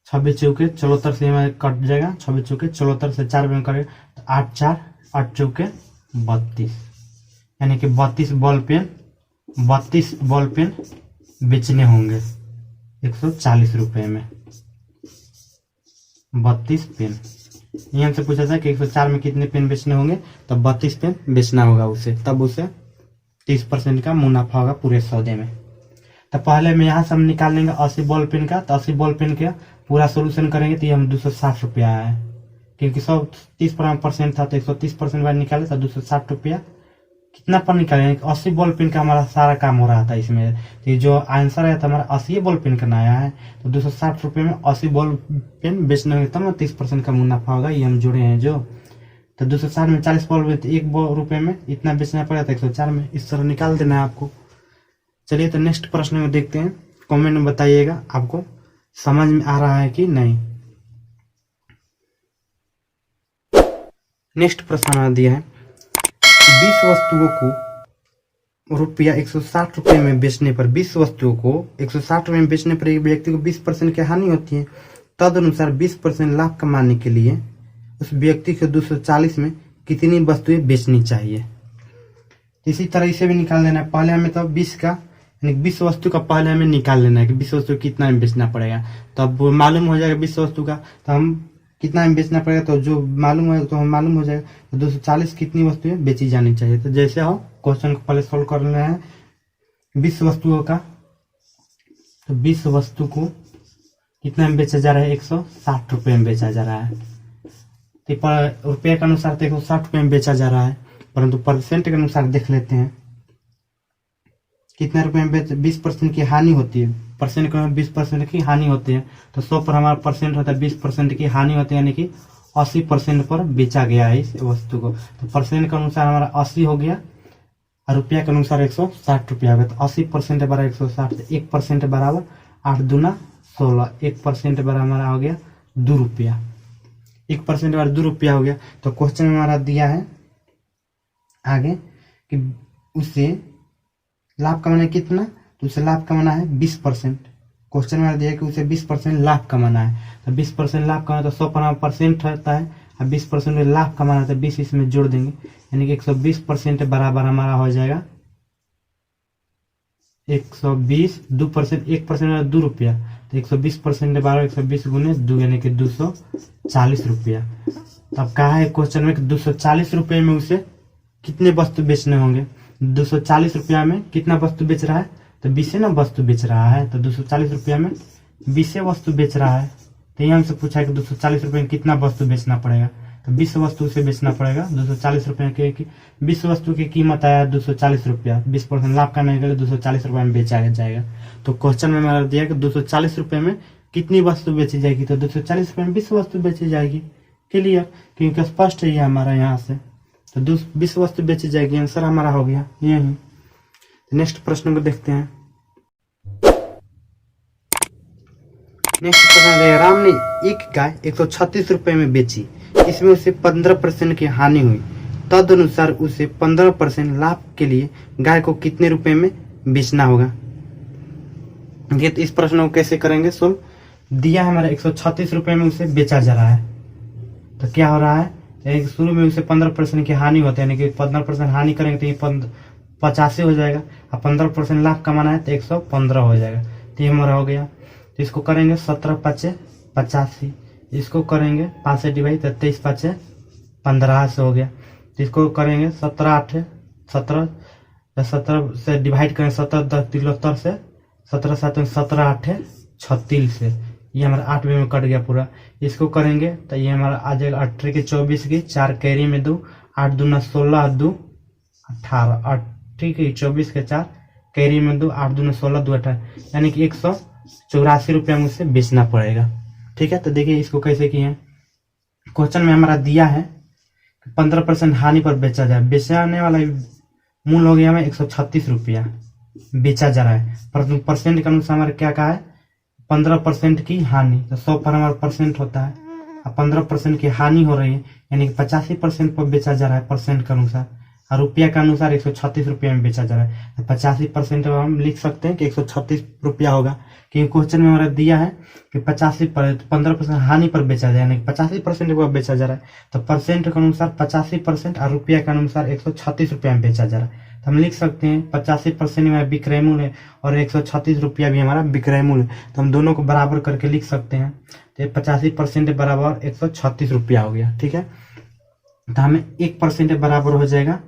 26 चौके 74 से हमारे कट जाएगा। 26 चौके 74 से 4 में करेगा तो 8 4 8 चौके 32, यानी कि 32 बॉल पेन बेचने होंगे 140 रुपए में। 32 पेन, ये हमसे पूछा था कि 104 में कितने पेन बेचने होंगे, तो 32 पेन बेचना होगा उसे, तब उसे 30% का मुनाफा होगा पूरे सौदे में। तो पहले में यहाँ से हम निकाल लेंगे 80 बॉल पेन का, तो 80 बॉल पेन का पूरा सोल्यूशन करेंगे तो ये हम 260 रुपया है, क्योंकि 130% था तो 130% बाद निकाले तो 260 रुपया कितना पर निकालेंगे, 80 बॉल पेन का हमारा सारा काम हो रहा था इसमें। तो ये जो आंसर है तो हमारा 80 बॉल पेन का आया है, तो 260 रुपये में 80 बॉल पेन बेचने होंगे तब ना 30% का मुनाफा होगा, ये हम जुड़े हैं जो। तो 260 में 40 बॉल में, तो 1 रुपये में इतना बेचना पड़ेगा, तो 104 में इस तरह निकाल देना है आपको। चलिए तो नेक्स्ट प्रश्न में देखते हैं, कमेंट में बताइएगा आपको समझ में आ रहा है कि नहीं। नेक्स्ट प्रश्न हमारा दिया है, 20 वस्तुओं को रुपया 160 रुपये में बेचने पर, 20 वस्तुओं को 160 रुपये में बेचने पर एक व्यक्ति को 20% की हानि होती है, तदनुसार 20% लाभ कमाने के लिए उस व्यक्ति को 240 में कितनी वस्तुएं बेचनी चाहिए। इसी तरह इसे भी निकाल देना है, पहले हमें तो 20 का यानी 20 वस्तु का पहले हमें निकाल लेना है कि 20 वस्तु कितना में बेचना पड़ेगा, तो अब मालूम हो जाएगा 20 वस्तु का तो हम कितना में बेचना पड़ेगा, तो जो मालूम है तो हम मालूम हो जाएगा, तो 240 कितनी वस्तुएं बेची जानी चाहिए। तो जैसे हो क्वेश्चन को पहले सोल्व कर लेना है 20 वस्तुओं का, तो 20 वस्तु को कितना में बेचा जा रहा है, 160 रुपये में बेचा जा रहा है। तो रुपये के अनुसार तो 160 रुपये में बेचा जा रहा है, परंतु परसेंट के अनुसार देख लेते हैं कितने रुपए में 20% की हानि होती है, परसेंट के 20% की हानि होती है, तो 100 पर हमारा परसेंट होता है, 20% की हानि होती है, यानी कि 80% पर बेचा गया है इस वस्तु को। तो परसेंट के अनुसार हमारा 80 हो गया और रुपया के अनुसार 160 रुपया हो गया, तो 80% बराबर 160, 1% बराबर 8 दूना 16, 1% बराबर हमारा हो गया 2 रुपया, 1% बराबर 2 रुपया हो गया। तो क्वेश्चन में हमारा दिया है आगे कि उसे लाभ कमाना है कितना, तो उसे लाभ कमाना है 20%। क्वेश्चन में दिया है कि उसे 20% लाभ कमाना है, तो 20% लाभ कमाना तो 100 पर परसेंट रहता है और 20% में लाभ कमाना है, तो 20 इसमें जोड़ देंगे, यानी कि 120% बराबर हमारा हो जाएगा 120, 2%, 1% 2 रुपया, तो 120% बराबर 120 गुने 2 यानी कि 240 रुपया। तब कहा है क्वेश्चन में कि 240 रुपये में उसे कितने वस्तु बेचने होंगे, 240 रुपया में कितना वस्तु बेच रहा है, तो 20 ना वस्तु बेच रहा है, तो 240 रुपया में 20 वस्तु बेच रहा है। तो यहाँ हमसे पूछा है कि 240 रुपये में कितना वस्तु बेचना पड़ेगा, तो 20 वस्तु से बेचना पड़ेगा। 240 रुपये के 20 वस्तु की कीमत आया 240 रुपया, 20% लाभ करने के लिए 240 रुपये में बेचा जाएगा। तो क्वेश्चन में मैंने दिया कि 240 रुपये में कितनी वस्तु बेची जाएगी, तो 240 रुपये में 20 वस्तु बेची जाएगी। क्लियर, क्योंकि स्पष्ट है ये हमारा यहाँ से, तो 20 वस्तु बेची जाएगी, आंसर हमारा हो गया यही। नेक्स्ट प्रश्न को देखते हैं। नेक्स्ट प्रश्न है, राम ने एक गाय 136 रुपये में बेची, इसमें उसे 15% की हानि हुई, तदनुसार उसे 15% लाभ के लिए गाय को कितने रुपए में बेचना होगा। ये तो इस प्रश्न को कैसे करेंगे सोल्व, दिया है हमारा 136 रुपये में उसे बेचा जा रहा है, तो क्या हो रहा है, शुरू में उसे 15% की हानि होती है, यानी कि 15% हानि करेंगे तो ये 85 हो जाएगा, और 15% लाभ कमाना है तो 115 हो जाएगा। तो ये हमारा हो गया, तो इसको करेंगे 17 5 85, इसको करेंगे 5 से डिवाइड तो 23 5 15 से हो गया। तो इसको करेंगे 17 8 17, 17 से डिवाइड करेंगे 17 10 73 से, 17 7 17 8 36 से, ये हमारा 8 में कट गया पूरा। इसको करेंगे तो ये हमारा आ जाएगा 18 के 24 की 4 कैरी में 2 8 दूना 16, 2 18, ठीक है 24 के 4 कैरी में 2, 8 दूना 16, 2 18, यानी कि 184 रुपया मुझसे बेचना पड़ेगा। ठीक है, तो देखिए इसको कैसे किए हैं। क्वेश्चन में हमारा दिया है 15% हानि पर बेचा जाए, बेचने वाला मूल हो गया हमें 136 रुपया बेचा जा रहा है, परंतु परसेंट के अनुसार हमारे क्या कहा है 15% की हानि, तो 100 पर हमारा परसेंट होता है, अब 15% की हानि हो रही है यानी कि 85% पर बेचा जा रहा है परसेंट के अनुसार, और रुपया के अनुसार 136 रुपया में बेचा जा रहा है, तो 85% हम लिख सकते हैं कि 136 रुपया होगा, क्योंकि क्वेश्चन में हमारा दिया है कि 15% हानि पर बेचा जाए यानी 85% पर बेचा जा रहा है, तो परसेंट के अनुसार 85% और रुपया के अनुसार 136 रुपया में बेचा जा रहा है, तो हम लिख सकते हैं 85% हमारा विक्रय मूल्य है और 136 रुपया भी हमारा विक्रय मूल्य, तो हम दोनों को बराबर करके लिख सकते हैं, तो 85% बराबर 136 रुपया हो गया। ठीक है, तो हमें 1% बराबर हो जाएगा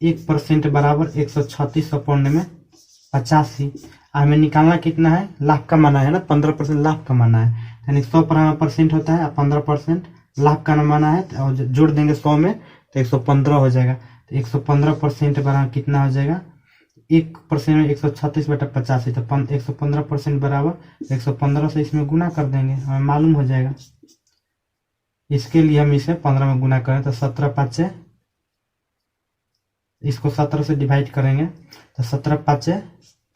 1% बराबर 136 पौने में 85, हमें निकालना कितना है लाभ कमाना है ना, 15% लाभ कमाना है, यानी 100 पर हमारा परसेंट होता है, 15% लाभ कमाना है, और जोड़ देंगे 100 में तो 115 हो जाएगा, तो 115% बराबर कितना हो जाएगा 1% में 136/85, तो 115% बराबर 115 से इसमें गुना कर देंगे, हमें मालूम हो जाएगा। इसके लिए हम इसे 15 में गुना करें तो 17×5, इसको 17 से डिवाइड करेंगे तो 17×5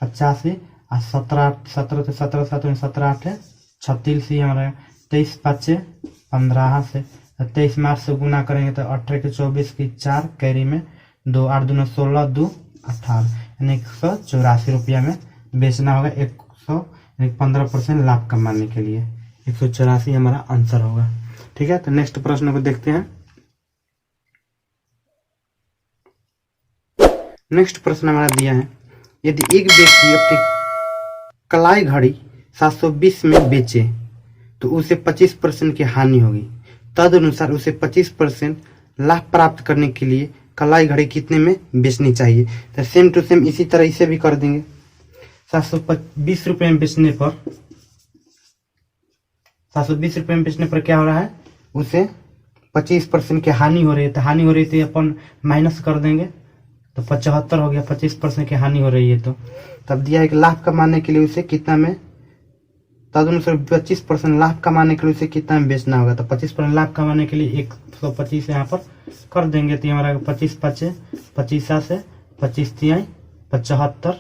85, और 17 से 17 7 17 8 36 ही हमारा 23×5 15 से 23 मार्च से गुना करेंगे तो 18 के 24 की 4 कैरी में 2, 8 दूना 16, 2 18, यानी 184 रुपया में बेचना होगा 15% लाभ कमाने के लिए 184 हमारा आंसर होगा। ठीक है, तो नेक्स्ट प्रश्न को देखते हैं। नेक्स्ट प्रश्न हमारा दिया है, यदि एक व्यक्ति अपनी कलाई घड़ी 720 में बेचे तो उसे 25% की हानि होगी, तदनुसार उसे 25% लाभ प्राप्त करने के लिए कलाई घड़ी कितने में बेचनी चाहिए। तो सेम टू सेम इसी तरह इसे भी कर देंगे, 720 रुपये में बेचने पर 720 रुपये में बेचने पर क्या हो रहा है उसे 25% की हानि हो रही है, तो हानि हो रही थी अपन माइनस कर देंगे तो 75 हो गया, 25% की हानि हो रही है, तो तब दिया है कि लाभ कमाने के लिए उसे कितना में, तदनुसार 25% लाभ कमाने के लिए उसे कितना में बेचना होगा, तो 25% लाभ कमाने के लिए 125 यहाँ पर कर देंगे, तो हमारा 25×5 25 से 25×3 75,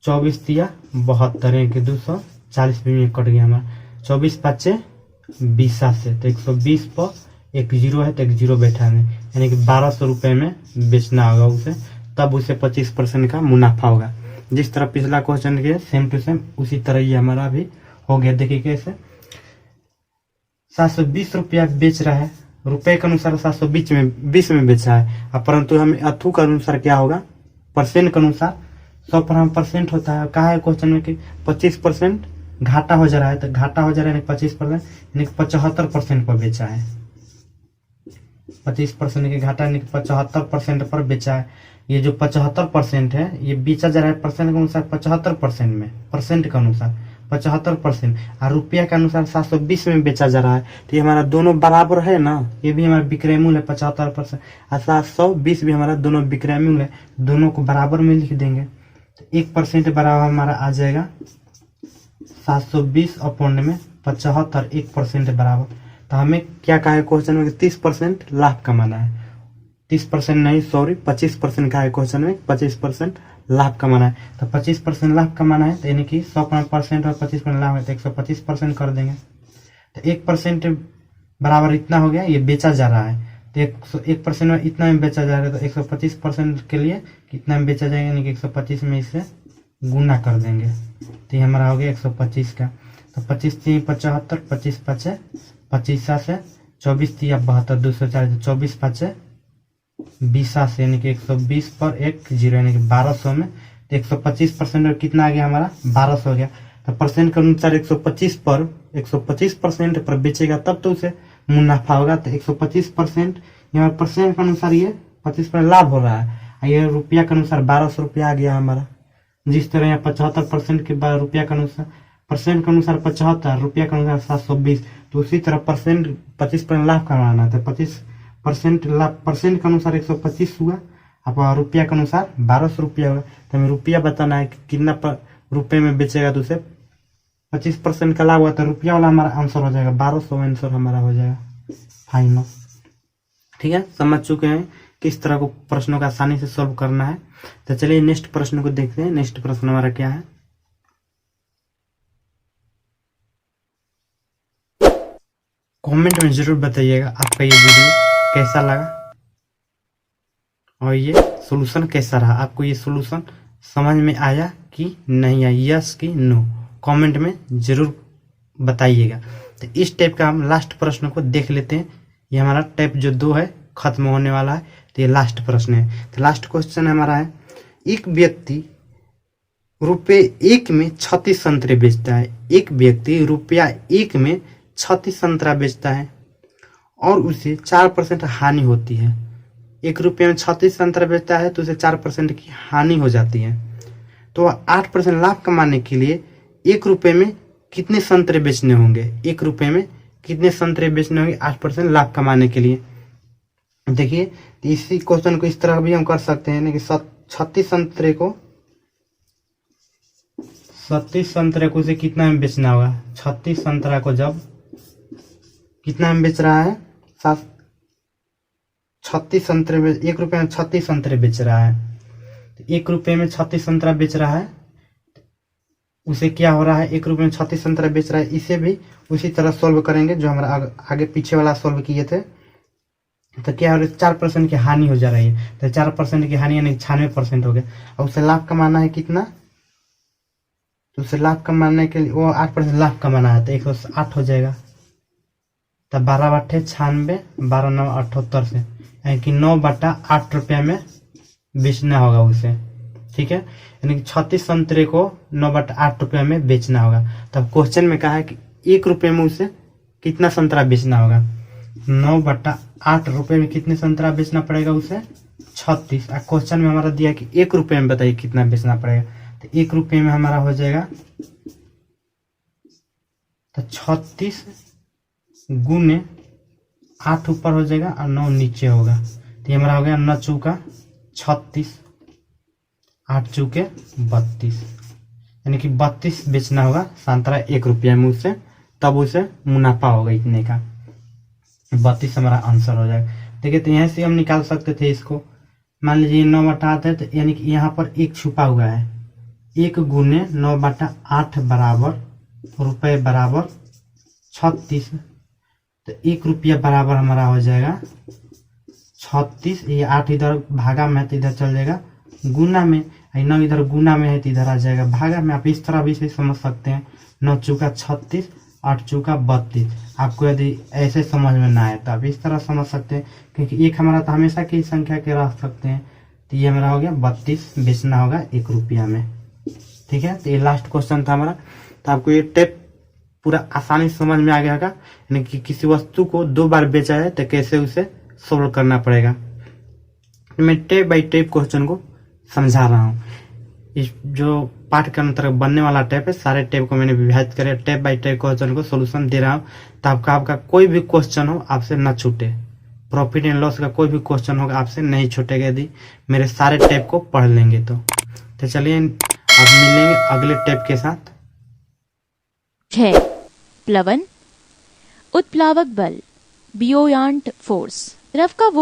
24×3 72 के 240 भी कट गया हमारा, 24×5 20 से, तो 120 पर एक जीरो है तो एक जीरो बैठा है, यानी कि 1200 रुपये में बेचना होगा उसे, तब उसे 25% का मुनाफा होगा। जिस तरह पिछला क्वेश्चन के सेम टू सेम उसी तरह ये हमारा भी हो गया। देखिए कैसे 720 रुपया बेच रहा है, रुपए के अनुसार 720 में बेचा है, परंतु हमें अथू के अनुसार क्या होगा परसेंट के अनुसार 100 पर हम परसेंट होता है, कहा है क्वेश्चन में कि 25% घाटा हो जा रहा है, तो घाटा हो जा रहा है 25% यानी 75% पर बेचा है, 25% के घाटा यानी 75% पर बेचा है। ये जो 75% है ये बेचा जा रहा है परसेंट के अनुसार 75% में, परसेंट के अनुसार 75%, और रुपया के अनुसार 720 में बेचा जा रहा है, तो ये हमारा दोनों बराबर है ना, ये भी हमारा विक्रय मूल्य है 75% और 720 भी हमारा दोनों विक्रय मूल्य है, दोनों को बराबर में लिख देंगे, तो 1% बराबर हमारा आ जाएगा 720 अपॉन में 75, 1% बराबर, तो हमें क्या कहा है क्वेश्चन में 30% लाभ कमाना है, 30% नहीं सॉरी 25% का है क्वेश्चन में, 25% लाभ कमाना है, तो 25% लाभ कमाना है, तो यानी कि 100% और 25% लाभ है तो 125% कर देंगे, तो 1% बराबर इतना हो गया, ये बेचा जा रहा है, तो 1% में इतना में बेचा जा रहा है, तो 125% के लिए कितना में बेचा जाएगा, यानी कि 125 में इसे गुना कर देंगे, तो ये हमारा हो गया 125 का, तो 25×3 75, 25×5 25 से 24×3 72, 240, 24×5 20 से, यानी कि 120 पर एक जीरो यानी कि 1200 में, तो 125% और कितना आ गया हमारा 1200 हो गया, तो परसेंट के अनुसार 125% पर बेचेगा तब तो उसे मुनाफा होगा, तो 125% यहाँ परसेंट के अनुसार ये 25% लाभ हो रहा है, ये रुपया के अनुसार 1200 रुपया आ गया हमारा, जिस तरह यहाँ 75% के बाद रुपया के अनुसार परसेंट के अनुसार 75, रुपया के अनुसार 720, तो उसी तरह परसेंट 25% लाभ कमाना था, परसेंट के अनुसार 125 हुआ, अब रुपया के अनुसार 1200 रुपया हुआ। तो हमें रुपया बताना है कि कितना रुपये में बेचेगा, तो उसे 25% का लाभ हुआ, तो रुपया वाला हमारा आंसर हो जाएगा 1200 आंसर हमारा हो जाएगा फाइनल। ठीक है, समझ चुके हैं किस तरह को प्रश्नों का आसानी से सॉल्व करना है। तो चलिए नेक्स्ट प्रश्न को देखते हैं। नेक्स्ट प्रश्न हमारा क्या है, कमेंट में जरूर बताइएगा आपका ये वीडियो कैसा लगा और ये सॉल्यूशन कैसा रहा। आपको ये सॉल्यूशन समझ में आया कि नहीं आया, यस कि नो, कमेंट में जरूर बताइएगा। तो इस टाइप का हम लास्ट प्रश्न को देख लेते हैं। ये हमारा टाइप जो 2 है खत्म होने वाला है, तो ये लास्ट प्रश्न है। तो लास्ट क्वेश्चन हमारा है, एक व्यक्ति ₹1 में 36 संतरे बेचता है। एक व्यक्ति ₹1 में 36 संतरा बेचता है और उसे 4% हानि होती है। ₹1 में 36 संतरा बेचता है तो उसे 4% की हानि हो जाती है। तो 8% लाभ कमाने के लिए ₹1 में कितने संतरे बेचने होंगे? ₹1 में कितने संतरे बेचने होंगे 8% लाभ कमाने के लिए? देखिए, इसी क्वेश्चन को इस तरह भी हम कर सकते हैं कि 36 संतरे को उसे कितना में बेचना होगा? 36 संतरा को जब कितना में बेच रहा है, 36 संतरे में ₹1 में 36 संतरे बेच रहा है। तो ₹1 में 36 संतरा बेच रहा है, उसे क्या हो रहा है? ₹1 में 36 संतरा बेच रहा है। इसे भी उसी तरह सोल्व करेंगे जो हमारा आगे पीछे वाला सोल्व किए थे। तो क्या हो रहा है? 4% की हानि हो जा रही है। तो 4% की हानि यानी 96% हो गया। और उसे लाभ कमाना है कितना? तो उसे लाभ कमाने के लिए वो 8% लाभ कमाना है, तो 108 हो जाएगा। तब 12/8 96, 12×9 78 से, यानी कि 9/8 रुपया में बेचना होगा उसे। ठीक है, यानी कि 36 संतरे को 9/8 रुपया में बेचना होगा। तब क्वेश्चन में कहा है कि ₹1 में उसे कितना संतरा बेचना होगा? 9/8 रुपये में कितने संतरा बेचना पड़ेगा उसे? 36। क्वेश्चन में हमारा दिया कि ₹1 में बताइए कितना बेचना पड़ेगा। तो ₹1 में हमारा हो जाएगा, तो 36 गुने 8 ऊपर हो जाएगा और 9 नीचे होगा। तो ये हमारा हो गया 9 चौका 36, 8 चौके 32, यानी कि 32 बेचना होगा संतरा ₹1 में उसे, तब उसे मुनाफा होगा इतने का। 32 हमारा आंसर हो जाएगा। देखिए, तो यहाँ से हम निकाल सकते थे इसको। मान लीजिए 9/8 है, तो यानी कि यहाँ पर 1 छुपा हुआ है। 1 गुने 9/8 बराबर रुपए बराबर 36। तो ₹1 बराबर हमारा हो जाएगा 36। ये 8 इधर भागा में है तो इधर चल जाएगा गुना में, 9 इधर गुना में है तो इधर आ जाएगा भागा में। आप इस तरह भी से समझ सकते हैं। 9 चौका 36, 8 चौका 32। आपको यदि ऐसे समझ में ना आए तो आप इस तरह समझ सकते हैं, क्योंकि एक हमारा तो हमेशा की संख्या के रख सकते हैं। तो ये हमारा हो गया 32 बेचना होगा ₹1 में। ठीक है, तो ये लास्ट क्वेश्चन था हमारा। तो आपको ये टिप पूरा आसानी से समझ में आ गया होगा, यानी कि किसी वस्तु को 2 बार बेचा है तो कैसे उसे सोल्व करना पड़ेगा। मैं टेप बाई टेप क्वेश्चन को समझा रहा हूँ। इस जो पाठ के अंतर्गत बनने वाला टेप है, सारे टेप को मैंने विभाजित कर टेप बाई टेप क्वेश्चन को सोल्यूशन दे रहा हूँ। तो आपका कोई भी क्वेश्चन हो आपसे न छूटे। प्रॉफिट एंड लॉस का कोई भी क्वेश्चन होगा आपसे नहीं छूटेगा यदि मेरे सारे टेप को पढ़ लेंगे तो। चलिए अब मिलेंगे अगले टेप के साथ। 6. प्लवन, उत्प्लावक बल, बियोयांट फोर्स। द्रव का वो